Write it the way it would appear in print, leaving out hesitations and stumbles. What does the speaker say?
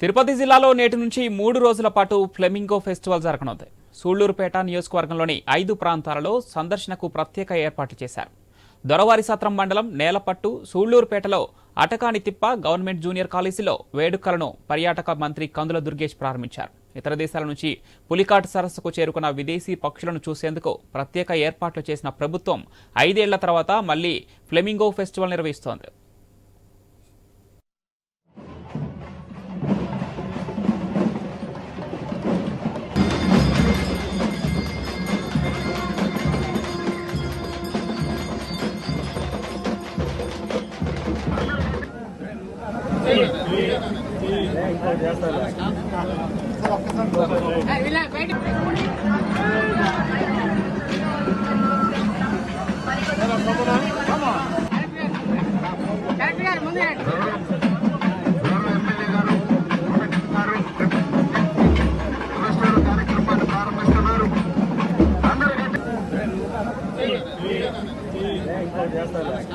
తిరుపతి జిల్లాలో నేటి నుంచి 3 రోజుల పాటు ఫ్లెమింగో ఫెస్టివల్ జరగనుంది. సూళ్లూరుపేట నియోజకవర్గంలోని 5 ప్రాంతాలలో సందర్శనకు ప్రత్యేక ఏర్పాట్లు చేశారు. దొరవారిసత్రం మండలం నేలపట్టు, సూళ్లూరుపేటలో అటకాని తిప్ప గవర్నమెంట్ జూనియర్ కాలేజీలో వేడుకలను పర్యాటక మంత్రి కందుల దుర్గేష్ ప్రారంభించారు. ఇతర దేశాల నుంచి పులికాట్ సరస్సుకు చేరుకున్న విదేశీ పక్షులను చూసేందుకు ప్రత్యేక ఏర్పాట్లు చేసిన ప్రభుత్వం 5 ఏళ్ల తర్వాత మళ్లీ ఫ్లెమింగో ఫెస్టివల్ నిర్వహిస్తోంది. చేస్తారు